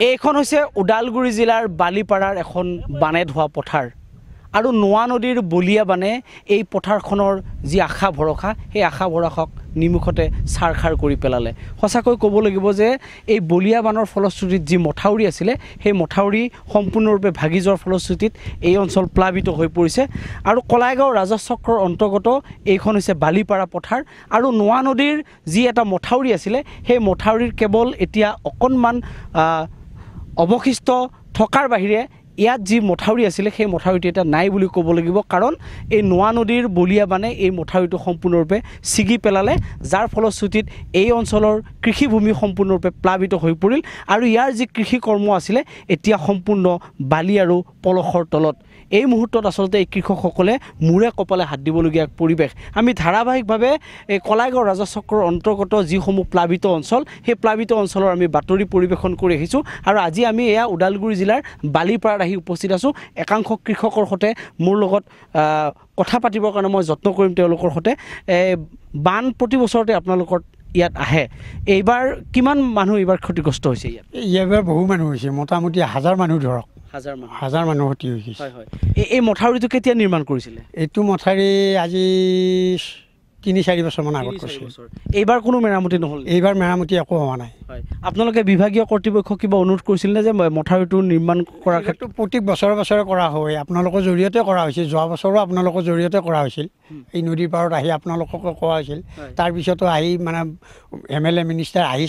এইখন হৈছে ওদালগুৰি জিলাৰ বালিপাৰাৰ এখন বানে ধোৱা পথাৰ আৰু নোৱা নদীৰ বলিয়া বানে এই পথাৰখনৰ যি আশা ভৰসা সেই আশা ভৰসাক নিমুখতে ছাৰখাৰ কৰি পেলালে সঁচাকৈ ক'ব লাগিব যে এই বলিয়া বানৰ ফলশ্ৰুতিত যি মথাউৰি আছিলে সেই মথাউৰি সম্পূৰ্ণৰূপে ভাগি যোৱাৰ ফলশ্ৰুতিত এই অঞ্চল প্লাবিত হৈ পৰিছে আৰু কলাইগাঁও ৰাজহ চক্ৰৰ অন্তৰ্গত এইখন হৈছে বালিপাৰা পথাৰ আৰু নোৱা নদীৰ যি এটা মথাউৰি আছিলে সেই মথাউৰিৰ কেৱল এতিয়া অকণমান অৱশিষ্ট থকাৰ বাহিৰে ইয়াত যি মথাউৰি আছিলে সেই মথাউৰিটো এটা নাই বুলি ক'ব লাগিব কাৰণ এই নোৱা নদীৰ বলিয়া বানে এই মথাউৰিটো সম্পূৰ্ণৰূপে ছিগি পেলালে যাৰ ফলশ্ৰুতিত এই অঞ্চলৰ কৃষিভূমি সম্পূৰ্ণৰূপে প্লাবিত হৈ পৰিল আৰু ইয়াৰ যি কৃষি কৰ্ম আছিলে এতিয়া সম্পূৰ্ণ বালি আৰু পলসৰ তলত এই মুহূৰ্তত আচলতে এই কৃষকসকলে মূৰে কপালে হাত দিবলগীয়া পৰিৱেশ আমি ধাৰাবাহিকভাৱে এই কলাইগাঁও ৰাজহ চক্ৰৰ অন্তৰ্গত যিসমূহ প্লাবিত অঞ্চল সেই প্লাবিত অঞ্চলৰ আমি বাতৰি পৰিৱেশন কৰি আহিছোঁ আৰু আজি আমি এয়া ওদালগুৰি জিলাৰ বালিপাৰাত আহি উপস্থিত আছোঁ একাংশ কৃষকৰ সৈতে মোৰ লগত কথা পাতিবৰ কাৰণে মই যত্ন কৰিম তেওঁলোকৰ সৈতে বান প্ৰতি বছৰতে আপোনালোকৰ ইয়াত আহে এইবাৰ কিমান মানুহ এইবাৰ ক্ষতিগ্ৰস্ত হৈছে এইবাৰ বহু মানুহ হৈছে মোটামুটি 1000 মানুহ ধৰক 1000 মানুহ ক্ষতি হৈছে হয় হয় এই মথাউৰিটো কেতিয়া নিৰ্মাণ কৰিছিলে এইটো মথাউৰি আজি 3-4 বছৰমান আগত কৰিছিল এইবাৰ কোনো মেৰামতি নহ'ল এইবাৰ মেৰামতি একো হোৱা নাই হয় আপোনালোকে বিভাগীয় কৰ্তৃপক্ষক কিবা অনুৰোধ কৰিছিল নে যে মথাউৰিটো নিৰ্মাণ কৰাৰ ক্ষেত্ৰত প্ৰতি বছৰে বছৰে কৰা হয় আপোনালোকৰ জৰিয়তে কৰা হৈছিল যোৱা বছৰো আপোনালোকৰ জৰিয়তে কৰা হৈছিল এই নদীৰ পাৰত আহি আপোনালোকক কোৱা হৈছিল তাৰপিছতো আহি মানে MLA মিনিষ্টাৰ আহি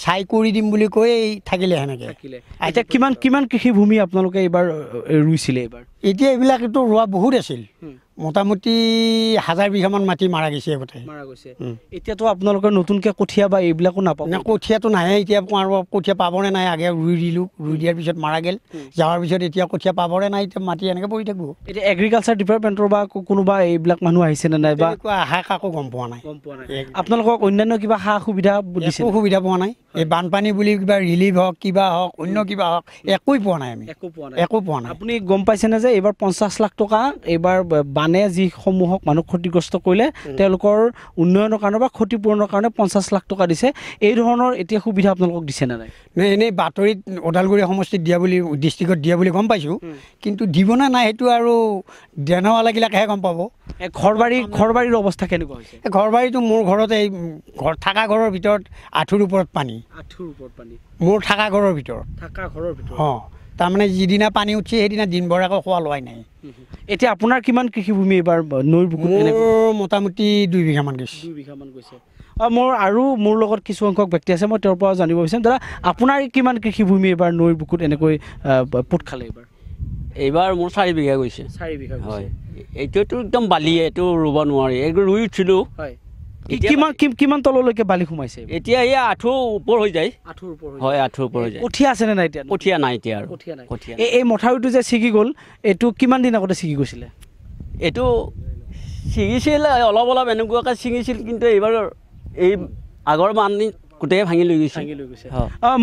চাই কৰি দিম বুলি কৈ থাকিলে সেনেকৈ এতিয়া কিমান কৃষিভূমি আপোনালোকে এইবাৰ ৰুইছিলে এইবাৰ এতিয়া এইবিলাকতো ৰোৱা বহুত আছিল মোটামুটি 1000 বিঘামান মাটি মাৰা গৈছে গোটেই এতিয়াতো আপোনালোকৰ নতুনকৈ কঠীয়া বা এইবিলাকো নাপাব কঠীয়াটো নাহে এতিয়া কঠীয়া পাবনে নাই আগে ৰুই দিলোঁ ৰুই দিয়াৰ পিছত মাৰা গ'ল যোৱাৰ পিছত এতিয়া কঠীয়া পাবনে নাই এতিয়া মাটি এনেকৈ পৰি থাকিব এতিয়া এগ্ৰিকালচাৰ ডিপাৰ্টমেণ্টৰ বা কোনোবা এইবিলাক মানুহ আহিছেনে নাই বা আহা কাকো গম পোৱা নাই আপোনালোকক অন্যান্য কিবা সা সুবিধা দিছে সুবিধা পোৱা নাই এই বানপানী বুলি কিবা ৰিলিফ হওক কিবা হওক অন্য কিবা হওক একোৱেই পোৱা নাই আমি একো পোৱা নাই আপুনি গম পাইছেনে যে এইবাৰ 50 লাখ টকা এইবাৰ বানে যিসমূহক মানুহ ক্ষতিগ্ৰস্ত কৰিলে তেওঁলোকৰ উন্নয়নৰ কাৰণে বা ক্ষতিপূৰণৰ কাৰণে 50 লাখ টকা দিছে এই ধৰণৰ এতিয়া সুবিধা আপোনালোকক দিছে নে নাই এনেই বাতৰিত ওদালগুৰি সমষ্টিত দিয়া বুলি ডিষ্ট্ৰিক্টত দিয়া বুলি গম পাইছোঁ কিন্তু দিবনে নাই সেইটো আৰু দেনৱালাগিলাকেহে গম পাব ঘৰবাৰীৰ অৱস্থা কেনেকুৱা হৈছে ঘৰবাৰীটো মোৰ ঘৰত এই থকা ঘৰৰ ভিতৰত আঁঠুৰ ওপৰত পানী মোৰ থকা ঘৰৰ ভিতৰত অঁ তাৰমানে যিদিনা পানী উঠিছে সেইদিনা দিনভৰ আকৌ খোৱা লোৱাই নাই এতিয়া আপোনাৰ কিমান কৃষিভূমি এইবাৰ নৈৰ বুকুত মোটামুটি 2 বিঘামান গৈছে মোৰ লগত কিছু সংখ্যক ব্যক্তি আছে মই তেওঁৰ পৰা জানিব বিচাৰিম দাদা আপোনাৰ কিমান কৃষিভূমি এইবাৰ নৈৰ বুকুত এনেকৈ পোত খালে এইবাৰ মোৰ 4 বিঘা গৈছে 4 বিঘা হয় এইটোতো একদম বালি এইটো ৰুব নোৱাৰি এইটো ৰুই উঠিলোঁ হয় কিমান তললৈকে বালি সোমাইছে এতিয়া এই আঁঠুৰ ওপৰ হৈ যায় হয় আঁঠুৰ ওপৰ হৈ যায় কঠীয়া আছেনে নাই এতিয়া কঠীয়া নাই এতিয়া আৰু কঠীয়া এই মথাউৰিটো যে ছিগি গ'ল এইটো কিমান দিন আগতে ছিগি গৈছিলে এইটো ছিঙিছিল অলপ এনেকুৱাকৈ ছিঙিছিল কিন্তু এইবাৰ এই আগৰ বান্ধি গোটেই ভাঙি লৈ গৈছে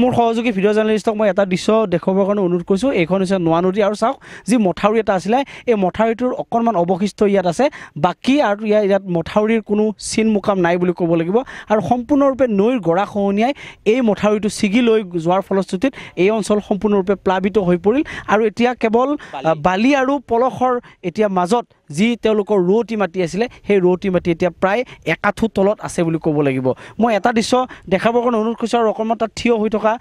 মোৰ সহযোগী ভিডিঅ' জাৰ্নেলিষ্টক মই এটা দৃশ্য দেখুৱাবৰ কাৰণে অনুৰোধ কৰিছোঁ এইখন হৈছে নোৱা নদী আৰু চাওক যি মথাউৰি এটা আছিলে এই মথাউৰিটোৰ অকণমান অৱশিষ্ট ইয়াত আছে বাকী আৰু ইয়াত মথাউৰিৰ কোনো চিন মুকাম নাই বুলি ক'ব লাগিব আৰু সম্পূৰ্ণৰূপে নৈৰ গৰাখহনীয়াই এই মথাউৰিটো ছিগি লৈ যোৱাৰ ফলশ্ৰুতিত এই অঞ্চল সম্পূৰ্ণৰূপে প্লাবিত হৈ পৰিল আৰু এতিয়া কেৱল বালি আৰু পলসৰ এতিয়া মাজত যি তেওঁলোকৰ ৰৌতি মাটি আছিলে সেই ৰৌতি মাটি এতিয়া প্ৰায় 1 আঁঠু তলত আছে বুলি ক'ব লাগিব মই এটা দৃশ্য দেখাবৰ কাৰণে অনুৰোধ কৰিছোঁ আৰু অকণমান তাত থিয় হৈ থকা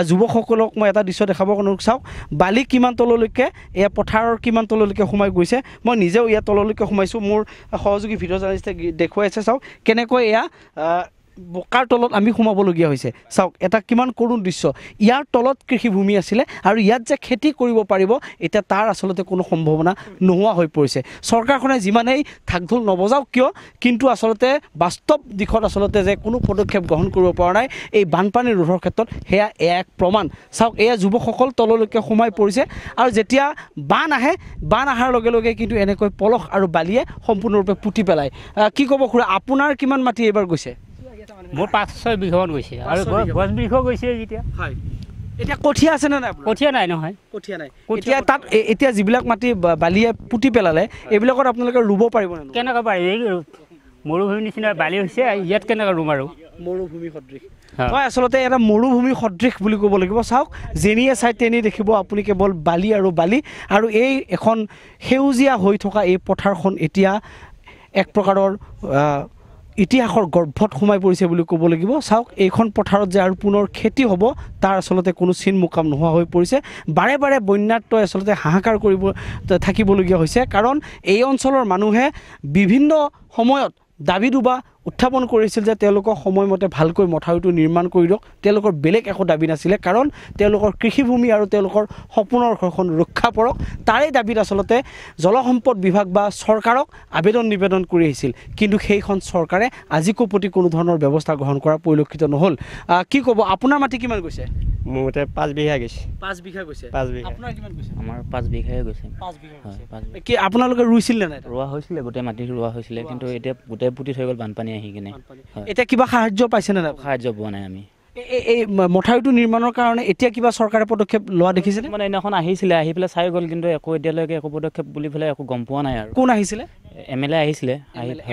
যুৱকসকলক মই এটা দৃশ্য দেখাবৰ কাৰণে অনুৰোধ চাওক বালি কিমান তললৈকে এয়া পথাৰৰ কিমান তললৈকে সোমাই গৈছে মই নিজেও ইয়াত তললৈকে সোমাইছোঁ মোৰ সহযোগী ভিডিঅ' জাৰ্নেলিষ্টে দেখুৱাই আছে চাওক কেনেকৈ এয়া বোকাৰ তলত আমি সোমাবলগীয়া হৈছে চাওক এটা কিমান কৰুণ দৃশ্য ইয়াৰ তলত কৃষিভূমি আছিলে আৰু ইয়াত যে খেতি কৰিব পাৰিব এতিয়া তাৰ আচলতে কোনো সম্ভাৱনা নোহোৱা হৈ পৰিছে চৰকাৰখনে যিমানেই ঢাকঢোল নবজাওক কিয় কিন্তু আচলতে বাস্তৱ দিশত আচলতে যে কোনো পদক্ষেপ গ্ৰহণ কৰিব পৰা নাই এই বানপানী ৰোধৰ ক্ষেত্ৰত সেয়া এক প্ৰমাণ চাওক এয়া যুৱকসকল তললৈকে সোমাই পৰিছে আৰু যেতিয়া বান আহাৰ লগে লগে কিন্তু এনেকৈ পলস আৰু বালিয়ে সম্পূৰ্ণৰূপে পুতি পেলায় কি ক'ব খুৰা আপোনাৰ কিমান মাটি এইবাৰ গৈছে মোৰ 5-6 বিঘামান গৈছে আৰু 10 বিঘা গৈছে যেতিয়া হয় এতিয়া কঠীয়া আছে নে নাই কঠীয়া নাই নহয় কঠীয়া নাই এতিয়া তাত এতিয়া যিবিলাক মাটি বালিয়ে পুতি পেলালে এইবিলাকত আপোনালোকে ৰুব পাৰিব নে কেনেকৈ পাৰিব মৰুভূমিৰ নিচিনা বালি হৈছে ইয়াত কেনেকৈ ৰুম আৰু মৰুভূমি সদৃশ হয় আচলতে এটা মৰুভূমি সদৃশ বুলি ক'ব লাগিব চাওক যেনিয়ে চাই তেনিয়ে দেখিব আপুনি কেৱল বালি আৰু এই এখন সেউজীয়া হৈ থকা এই পথাৰখন এতিয়া এক প্ৰকাৰৰ ইতিহাসৰ গৰ্ভত সোমাই পৰিছে বুলি ক'ব লাগিব চাওক এইখন পথাৰত যে আৰু পুনৰ খেতি হ'ব তাৰ আচলতে কোনো চিন মুকাম নোহোৱা হৈ পৰিছে বাৰে বাৰে বন্যাতই আচলতে হাহাকাৰ কৰিব থাকিবলগীয়া হৈছে কাৰণ এই অঞ্চলৰ মানুহে বিভিন্ন সময়ত দাবী দুবা উত্থাপন কৰিছিল যে তেওঁলোকক সময়মতে ভালকৈ মথাউৰিটো নিৰ্মাণ কৰি দিয়ক তেওঁলোকৰ বেলেগ একো দাবী নাছিলে কাৰণ তেওঁলোকৰ কৃষিভূমি আৰু তেওঁলোকৰ সপোনৰ ঘৰখন ৰক্ষা পৰক তাৰে দাবীত আচলতে জলসম্পদ বিভাগ বা চৰকাৰক আবেদন নিবেদন কৰি আহিছিল কিন্তু সেইখন চৰকাৰে আজিকো প্ৰতি কোনো ধৰণৰ ব্যৱস্থা গ্ৰহণ কৰা পৰিলক্ষিত নহ'ল কি ক'ব আপোনাৰ মাটি কিমান গৈছে মোৰ মতে 5 বিঘা গৈছে 5 বিঘা গৈছে 5 বিঘা আপোনাৰ কিমান গৈছে আমাৰ 5 বিঘাই গৈছে 5 বিঘা গৈছে 5 বিঘা কি আপোনালোকে ৰুইছিল নে নাই ৰোৱা হৈছিলে গোটেই মাটি ৰোৱা হৈছিলে কিন্তু এতিয়া গোটেই পুতি থৈ গ'ল বানপানী আহি কিনে এতিয়া কিবা সাহায্য পাইছে নে নাই সাহায্য পোৱা নাই আমি এই মথাউৰিটো নিৰ্মাণৰ কাৰণে এতিয়া কিবা চৰকাৰে পদক্ষেপ লোৱা দেখিছেনে মানে এদিনাখন আহিছিলে আহি পেলাই চাই গ'ল কিন্তু একো এতিয়ালৈকে একো পদক্ষেপ বুলি পেলাই একো গম পোৱা নাই আৰু কোন আহিছিলে MLA আহিছিলে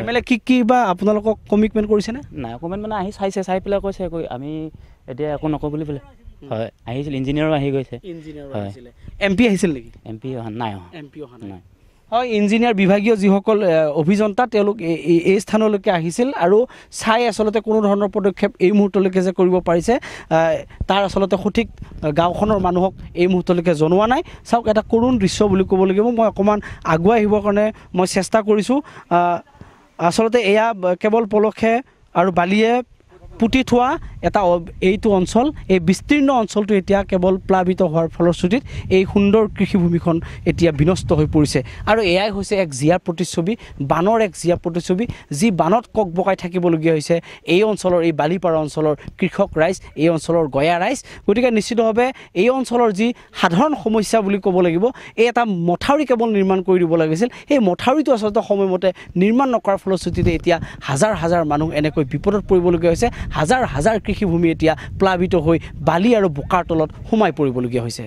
MLA কি বা আপোনালোকক কমিটমেণ্ট কৰিছেনে নাই অকণমান মানে আহি চাই পেলাই কৈছে আমি এতিয়া একো নকওঁ বুলি পেলাই হয় আহিছিল ইঞ্জিনিয়াৰো আহি গৈছে MP আহিছিল নেকি MP অহা নাই MP অহা নাই হয় ইঞ্জিনিয়াৰ বিভাগীয় যিসকল অভিযন্তা তেওঁলোক এই স্থানলৈকে আহিছিল আৰু চাই আচলতে কোনো ধৰণৰ পদক্ষেপ এই মুহূৰ্তলৈকে যে কৰিব পাৰিছে তাৰ আচলতে সঠিক গাঁওখনৰ মানুহক এই মুহূৰ্তলৈকে জনোৱা নাই চাওক এটা কৰুণ দৃশ্য বুলি ক'ব লাগিব মই অকণমান আগুৱাই আহিবৰ কাৰণে মই চেষ্টা কৰিছোঁ আচলতে এয়া কেৱল পলসে আৰু বালিয়ে পুতি থোৱা এটা এইটো অঞ্চল এই বিস্তীৰ্ণ অঞ্চলটো এতিয়া কেৱল প্লাবিত হোৱাৰ ফলশ্ৰুতিত এই সুন্দৰ কৃষিভূমিখন এতিয়া বিনষ্ট হৈ পৰিছে আৰু এয়াই হৈছে এক জীয়া প্ৰতিচ্ছবি বানৰ এক জীয়া প্ৰতিচ্ছবি যি বানত কক বকাই থাকিবলগীয়া হৈছে এই অঞ্চলৰ এই বালিপাৰা অঞ্চলৰ কৃষক ৰাইজ এই অঞ্চলৰ গয়া ৰাইজ গতিকে নিশ্চিতভাৱে এই অঞ্চলৰ যি সাধাৰণ সমস্যা বুলি ক'ব লাগিব এই এটা মথাউৰি কেৱল নিৰ্মাণ কৰি দিব লাগিছিল এই মথাউৰিটো আচলতে সময়মতে নিৰ্মাণ নকৰাৰ ফলশ্ৰুতিতে এতিয়া হাজাৰ হাজাৰ মানুহ এনেকৈ বিপদত পৰিবলগীয়া হৈছে হাজাৰ হাজাৰ কৃষিভূমি এতিয়া প্লাবিত হৈ বালি আৰু বোকাৰ তলত সোমাই পৰিবলগীয়া হৈছে